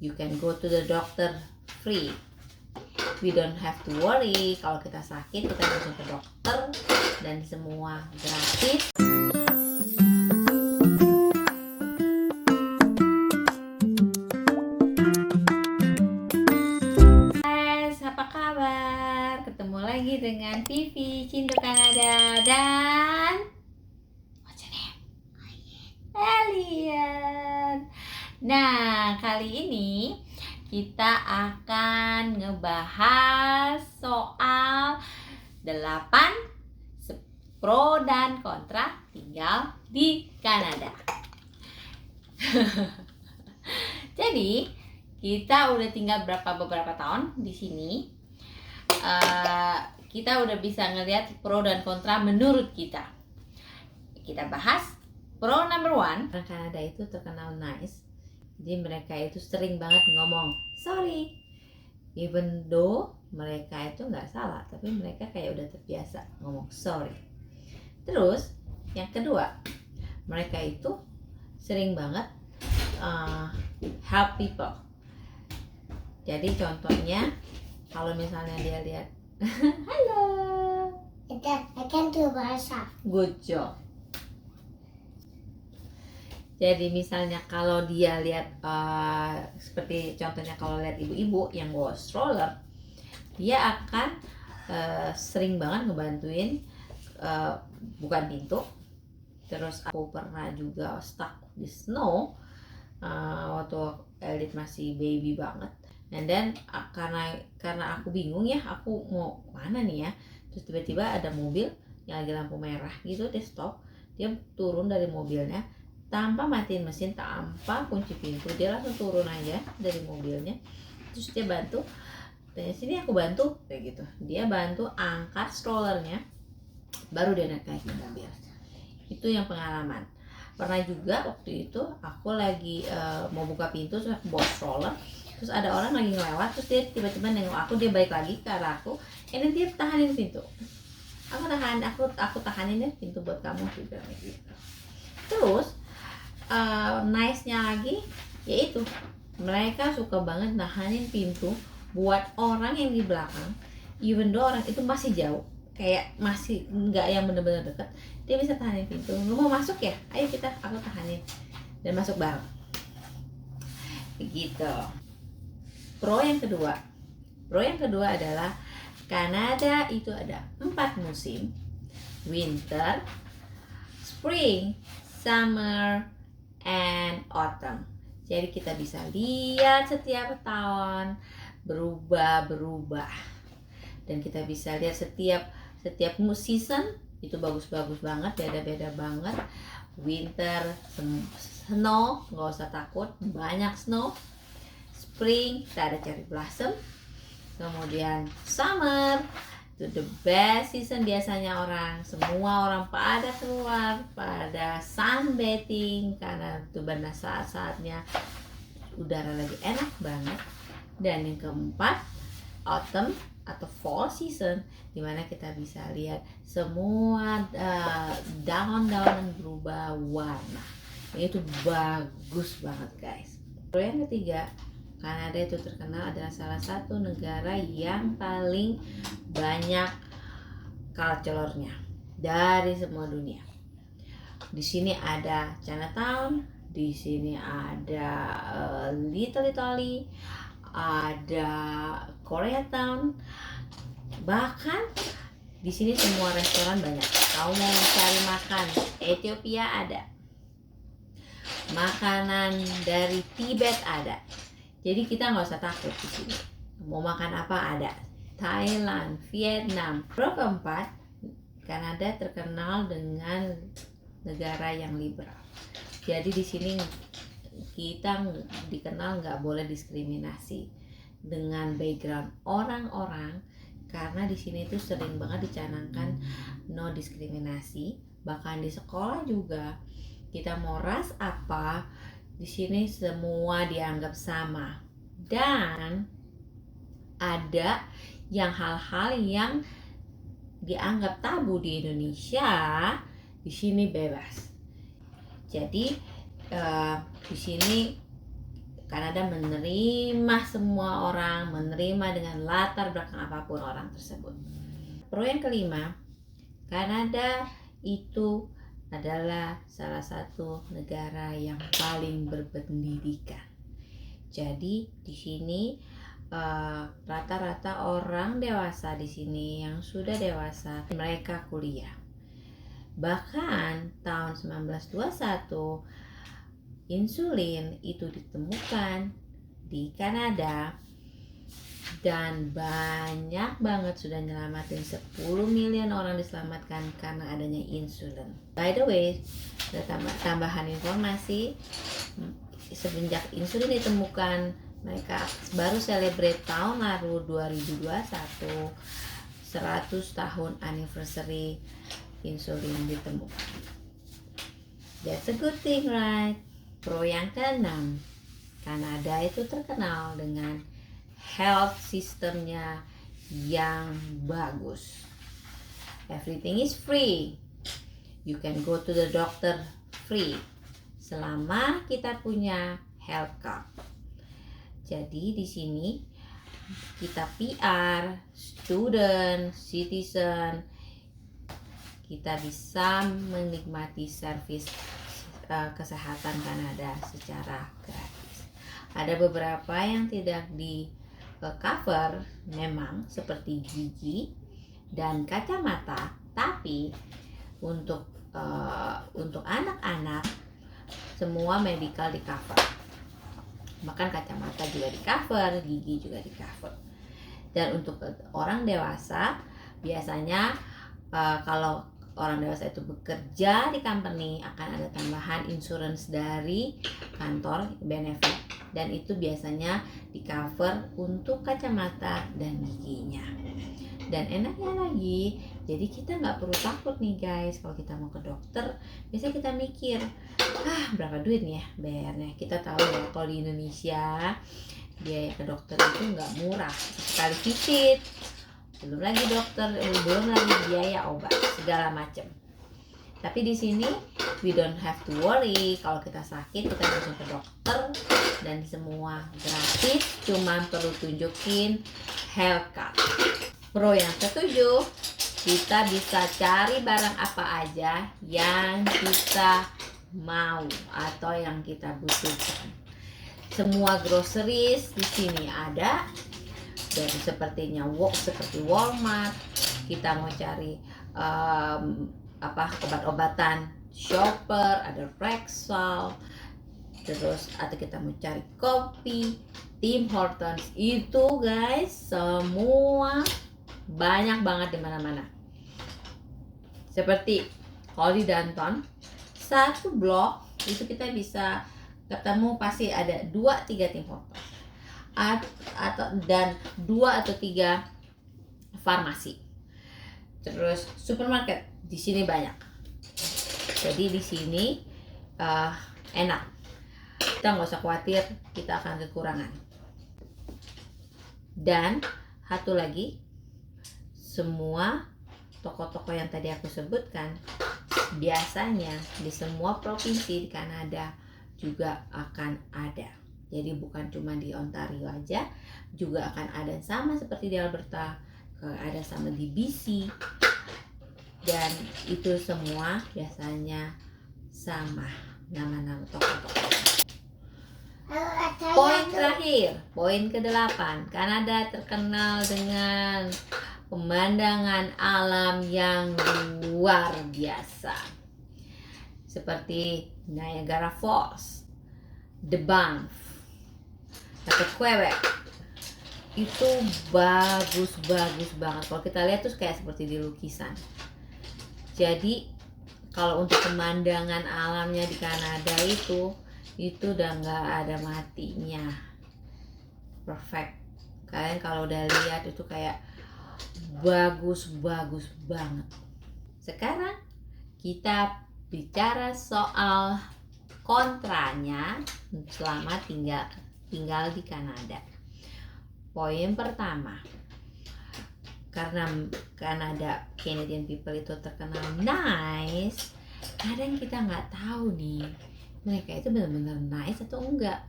You can go to the doctor free. We don't have to worry. Kalau kita sakit kita langsung ke dokter dan semua gratis. Guys, apa kabar? Ketemu lagi dengan Vivi Cinta Kanada dan what's your name? Elliot. Nah, kali ini kita akan ngebahas soal 8 pro dan kontra tinggal di Kanada. Jadi kita udah tinggal beberapa tahun di sini. Kita udah bisa ngelihat pro dan kontra menurut kita. Kita bahas pro number 1. Orang Kanada itu terkenal nice. Jadi mereka itu sering banget ngomong sorry, even though mereka itu nggak salah, tapi mereka kayak udah terbiasa ngomong sorry. Terus yang kedua, mereka itu sering banget help people. Jadi contohnya kalau misalnya dia lihat halo, I can do bahasa. good job. Jadi misalnya kalau dia lihat seperti contohnya kalau lihat ibu-ibu yang bawa stroller, dia akan sering banget ngebantuin bukan pintu. Terus aku pernah juga stuck di snow waktu Elliot masih baby banget. And then karena aku bingung ya, aku mau mana nih ya. Terus tiba-tiba ada mobil yang lagi lampu merah gitu, dia stop. Dia turun dari mobilnya tanpa matiin mesin, tanpa kunci pintu, dia langsung turun aja dari mobilnya. Terus dia bantu, dari sini aku bantu kayak gitu. Dia bantu angkat strollernya, baru dia naik ke mobil. Itu yang pengalaman. Pernah juga waktu itu aku lagi mau buka pintu, terus aku bawa stroller, terus ada orang lagi ngelewat, terus dia tiba-tiba nengok aku, dia balik lagi ke arah aku, ini dia tahanin pintu. Aku tahanin ya pintu buat kamu juga gitu. Terus nice-nya lagi yaitu mereka suka banget nahanin pintu buat orang yang di belakang, even though orang itu masih jauh, kayak masih nggak yang bener-bener deket, dia bisa tahanin pintu. Lu mau masuk ya? Ayo aku tahanin dan masuk bareng. Begitu. Pro yang kedua adalah Kanada itu ada 4 musim: winter, spring, summer, and autumn. Jadi kita bisa lihat setiap tahun berubah dan kita bisa lihat setiap season itu bagus-bagus banget, beda-beda banget. Winter snow, nggak usah takut, banyak snow. Spring kita ada cherry blossom. Kemudian summer itu the best season, biasanya semua orang pada keluar, pada sunbathing karena itu benar saat-saatnya udara lagi enak banget. Dan yang keempat, autumn atau fall season, dimana kita bisa lihat semua daun-daun berubah warna. Itu bagus banget guys. Terus yang ketiga, Kanada itu terkenal adalah salah satu negara yang paling banyak culture-nya dari semua dunia. Di sini ada Chinatown, di sini ada Little Italy, ada Koreatown, bahkan di sini semua restoran banyak. Kamu mau cari makan Ethiopia ada, makanan dari Tibet ada. Jadi kita nggak usah takut di sini. Mau makan apa ada. Thailand, Vietnam. Pro keempat, Kanada terkenal dengan negara yang liberal. Jadi di sini kita dikenal nggak boleh diskriminasi dengan background orang-orang, karena di sini tuh sering banget dicanangkan no diskriminasi. Bahkan di sekolah juga kita mau ras apa, di sini semua dianggap sama. Dan ada hal-hal yang dianggap tabu di Indonesia, di sini bebas. Jadi di sini Kanada menerima semua orang, menerima dengan latar belakang apapun orang tersebut. Pro yang kelima, Kanada itu adalah salah satu negara yang paling berpendidikan. Jadi di sini rata-rata orang dewasa di sini yang sudah dewasa mereka kuliah. Bahkan tahun 1921 insulin itu ditemukan di Kanada dan banyak banget sudah nyelamatin 10 miliar orang diselamatkan karena adanya insulin. By the way, ada tambahan informasi, semenjak insulin ditemukan mereka baru celebrate tahun lalu 2021 100 tahun anniversary insulin ditemukan. That's a good thing, right? Pro yang keenam, Kanada itu terkenal dengan health systemnya yang bagus. Everything is free. You can go to the doctor free selama kita punya health card. Jadi di sini kita PR, student, citizen, kita bisa menikmati servis kesehatan Kanada secara gratis. Ada beberapa yang tidak di cover memang seperti gigi dan kacamata, tapi untuk anak-anak semua medical di cover. Bahkan kacamata juga di cover, gigi juga di cover. Dan untuk orang dewasa biasanya kalau orang dewasa itu bekerja di company akan ada tambahan insurance dari kantor benefit, dan itu biasanya di cover untuk kacamata dan giginya. Dan enaknya lagi, jadi kita nggak perlu takut nih guys kalau kita mau ke dokter. Biasanya kita mikir, berapa duit nih ya bayarnya. Kita tahu ya kalau di Indonesia biaya ke dokter itu nggak murah, sekali visit, belum lagi belum lagi biaya obat segala macam. Tapi di sini we don't have to worry, kalau kita sakit kita langsung ke dokter dan semua gratis, cuma perlu tunjukin health card. Pro yang ketujuh, kita bisa cari barang apa aja yang kita mau atau yang kita butuhkan. Semua groceries di sini ada, dan sepertinya seperti Walmart. Kita mau cari obat-obatan, Shopper, ada Rexall, terus atau kita mau cari kopi, Tim Hortons, itu guys semua banyak banget di mana-mana. Seperti kalau di downtown, satu blok itu kita bisa ketemu pasti ada 2-3 Tim Hortons dan 2 atau 3 farmasi. Terus supermarket di sini banyak. Jadi di sini enak. Kita nggak usah khawatir kita akan kekurangan. Dan satu lagi, semua toko-toko yang tadi aku sebutkan biasanya di semua provinsi di Kanada juga akan ada. Jadi bukan cuma di Ontario aja, juga akan ada sama seperti di Alberta, ada sama di BC, dan itu semua biasanya sama nama-nama toko-toko. Poin terakhir, poin ke-8, Kanada terkenal dengan pemandangan alam yang luar biasa, seperti Niagara Falls, The Banff, atau Quebec. Itu bagus banget. Kalau kita lihat tuh kayak seperti di lukisan. Jadi kalau untuk pemandangan alamnya di Kanada itu udah nggak ada matinya, perfect. Kalian kalau udah lihat itu kayak bagus banget. Sekarang kita bicara soal kontranya selama tinggal di Kanada. Poin pertama, karena Canadian people itu terkenal nice, kadang kita nggak tahu nih mereka itu benar-benar nice atau enggak.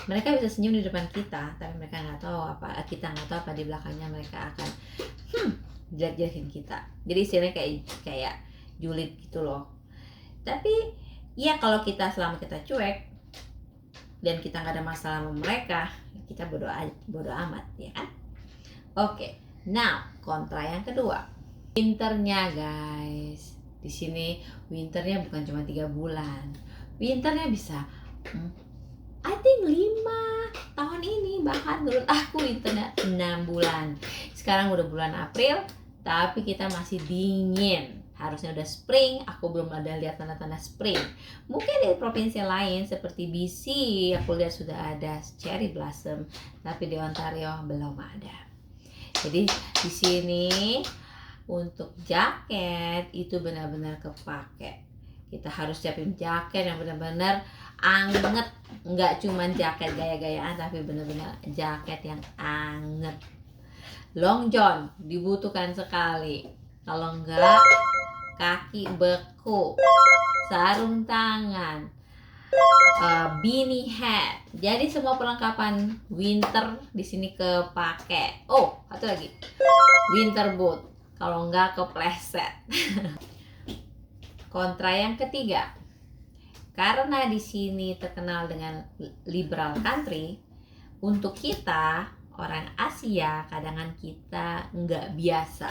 Mereka bisa senyum di depan kita, tapi mereka nggak tahu apa, kita nggak tahu apa di belakangnya mereka akan jelek-jelekin kita. Jadi istilahnya kayak julid gitu loh. Tapi ya kalau kita selama kita cuek dan kita nggak ada masalah sama mereka, kita bodo amat, ya kan? Oke, now kontra yang kedua, winternya guys. Di sini winternya bukan cuma 3 bulan, winternya bisa I think 5 tahun ini, bahkan menurut aku winternya 6 bulan. Sekarang udah bulan April, tapi kita masih dingin. Harusnya udah spring, aku belum ada lihat tanda-tanda spring. Mungkin di provinsi lain seperti BC, aku lihat sudah ada cherry blossom, tapi di Ontario belum ada. Jadi di sini untuk jaket itu benar-benar kepake. Kita harus siapin jaket yang benar-benar anget, nggak cuman jaket gaya-gayaan, tapi benar-benar jaket yang anget. Long john dibutuhkan sekali, kalau enggak kaki beku. Sarung tangan, beanie hat. Jadi semua perlengkapan winter di sini kepake. Oh, satu lagi, winter boot. Kalau enggak kepleset. Kontra yang ketiga, karena di sini terkenal dengan liberal country, untuk kita orang Asia kadang kita nggak biasa.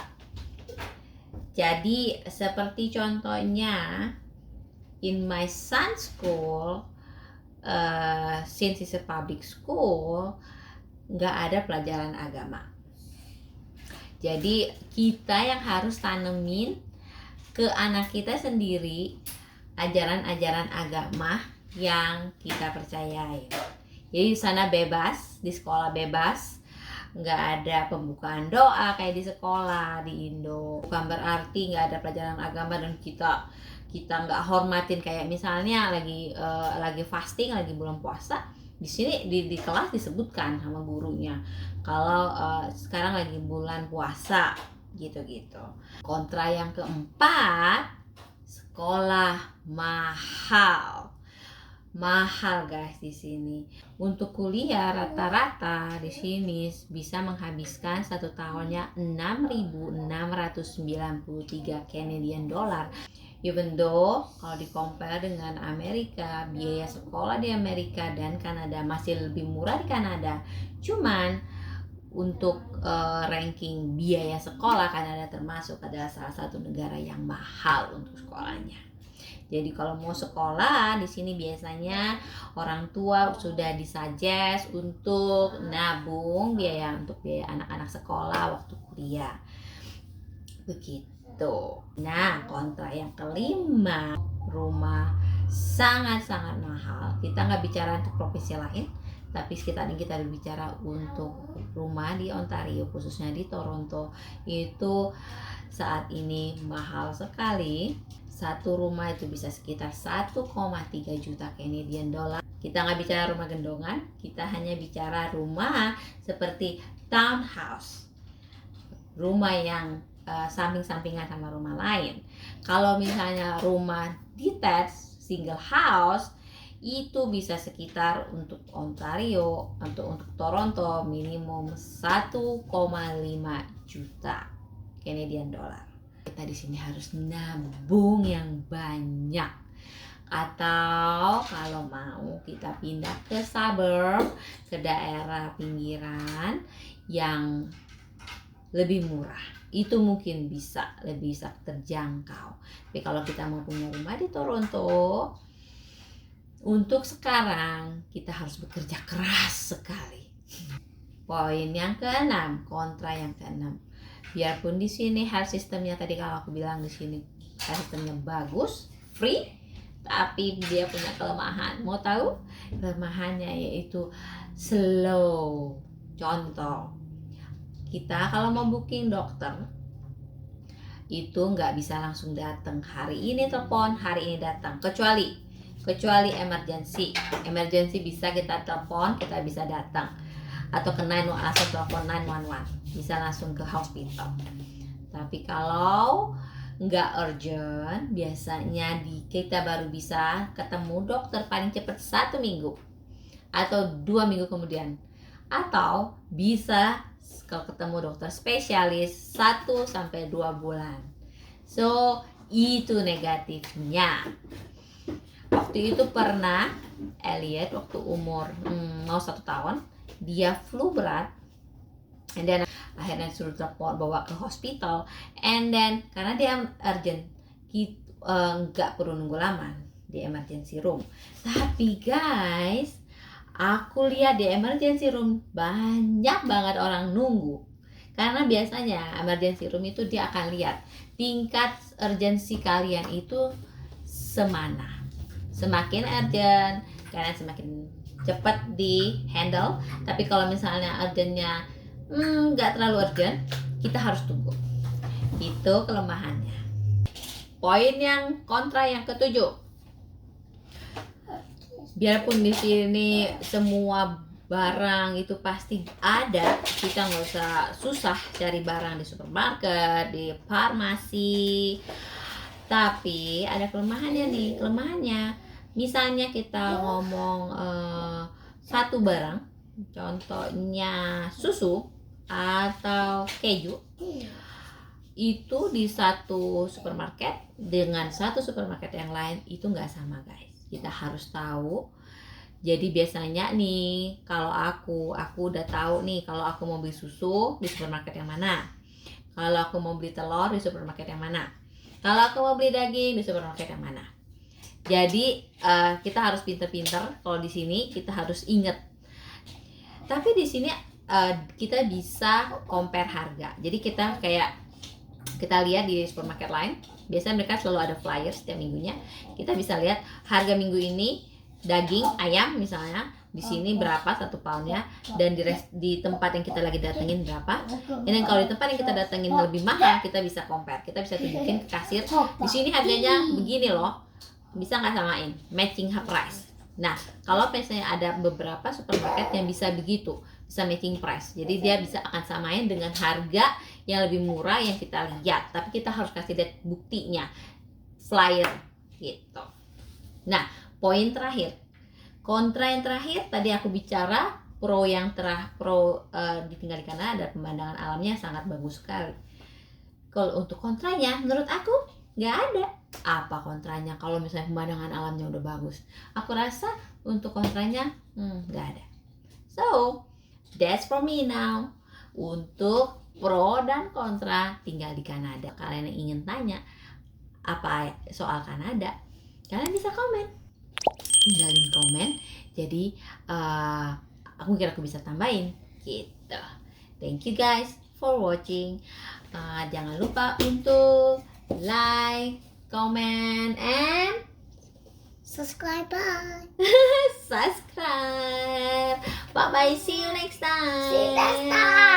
Jadi seperti contohnya in my son's school, since it's a public school, nggak ada pelajaran agama. Jadi kita yang harus tanemin ke anak kita sendiri ajaran-ajaran agama yang kita percayai. Jadi di sana bebas, di sekolah bebas, nggak ada pembukaan doa kayak di sekolah di Indo. Bukan berarti nggak ada pelajaran agama dan kita nggak hormatin, kayak misalnya lagi fasting, lagi bulan puasa, di sini di kelas disebutkan sama gurunya kalau sekarang lagi bulan puasa gitu. Kontra yang keempat, sekolah mahal guys di sini. Untuk kuliah rata-rata di sini bisa menghabiskan 1 tahunnya 6.693 Canadian dollar. Even though kalau di compare dengan Amerika, biaya sekolah di Amerika dan Kanada masih lebih murah di Kanada. Cuman untuk ranking biaya sekolah, Kanada termasuk adalah salah satu negara yang mahal untuk sekolahnya. Jadi kalau mau sekolah di sini biasanya orang tua sudah disuggest untuk nabung biaya untuk biaya anak-anak sekolah waktu kuliah. Begitu. Nah, kontra yang kelima, rumah sangat-sangat mahal. Kita nggak bicara untuk provinsi lain, tapi sekitar ini kita berbicara untuk rumah di Ontario, khususnya di Toronto, itu saat ini mahal sekali. Satu rumah itu bisa sekitar 1,3 juta Canadian dollar. Kita nggak bicara rumah gendongan, kita hanya bicara rumah seperti townhouse, rumah yang samping-sampingan sama rumah lain. Kalau misalnya rumah detached single house, itu bisa sekitar untuk Ontario, untuk Toronto minimum 1,5 juta Canadian dollar. Kita di sini harus nabung yang banyak. Atau kalau mau kita pindah ke suburb, ke daerah pinggiran yang lebih murah. Itu mungkin lebih bisa terjangkau. Tapi kalau kita mau punya rumah di Toronto, untuk sekarang kita harus bekerja keras sekali. Poin yang keenam, kontra yang keenam. Biarpun di sini health systemnya tadi kalau aku bilang di sini health systemnya bagus, free, tapi dia punya kelemahan. Mau tahu? Kelemahannya yaitu slow. Contoh, kita kalau mau booking dokter itu nggak bisa langsung datang. Hari ini telepon, hari ini datang. Kecuali emergency bisa kita telepon, kita bisa datang. Atau ke 911, langsung telepon 911, bisa langsung ke hospital. Tapi kalau nggak urgent, biasanya kita baru bisa ketemu dokter paling cepat 1 minggu. atau 2 minggu kemudian. Atau bisa kalau ketemu dokter spesialis 1-2 bulan. So, itu negatifnya. Waktu itu pernah Elliot waktu umur mau 1 tahun, dia flu berat, and then akhirnya suruh telepon bawa ke hospital, and then karena dia urgent, nggak perlu nunggu lama di emergency room. Tapi guys, aku lihat di emergency room banyak banget orang nunggu. Karena biasanya emergency room itu dia akan lihat tingkat urgensi kalian itu semana. Semakin urgent, kalian semakin cepat di handle. Tapi kalau misalnya urgentnya nggak terlalu urgent, kita harus tunggu. Itu kelemahannya. Poin yang kontra yang ketujuh. Biarpun di sini semua barang itu pasti ada, kita nggak usah susah cari barang di supermarket, di farmasi. Tapi ada kelemahannya nih. Kelemahannya, misalnya kita ngomong satu barang, contohnya susu atau keju, itu di satu supermarket dengan satu supermarket yang lain itu nggak sama guys. Kita harus tahu. Jadi biasanya nih, kalau aku udah tahu nih kalau aku mau beli susu di supermarket yang mana, kalau aku mau beli telur di supermarket yang mana, kalau aku mau beli daging di supermarket yang mana. Jadi kita harus pinter-pinter. Kalau di sini kita harus inget. Tapi di sini kita bisa compare harga. Jadi kita lihat di supermarket lain. Biasanya mereka selalu ada flyer setiap minggunya. Kita bisa lihat harga minggu ini daging ayam misalnya di sini berapa 1 poundnya, dan di tempat yang kita lagi datengin berapa. Dan kalau di tempat yang kita datengin lebih mahal, kita bisa compare. Kita bisa tunjukin ke kasir, di sini harganya begini loh. Bisa nggak samain, matching price. Nah, kalau misalnya ada beberapa supermarket yang bisa begitu, bisa matching price. Jadi dia bisa akan samain dengan harga yang lebih murah yang kita lihat. Tapi kita harus kasih lihat buktinya, flyer gitu. Nah, poin terakhir, kontra yang terakhir tadi aku bicara. Pro ditinggal di Kanada ada pemandangan alamnya sangat bagus sekali. Kalau untuk kontranya, menurut aku nggak ada. Apa kontranya kalau misalnya pemandangan alamnya udah bagus? Aku rasa untuk kontranya nggak ada. So, that's for me now. Untuk pro dan kontra tinggal di Kanada. Kalian yang ingin tanya apa soal Kanada, kalian bisa komen. Tinggalin komen. Jadi aku kira aku bisa tambahin gitu. Thank you guys for watching. Jangan lupa untuk like, comment, and Subscribe. subscribe. Bye bye. See you next time. See you next time.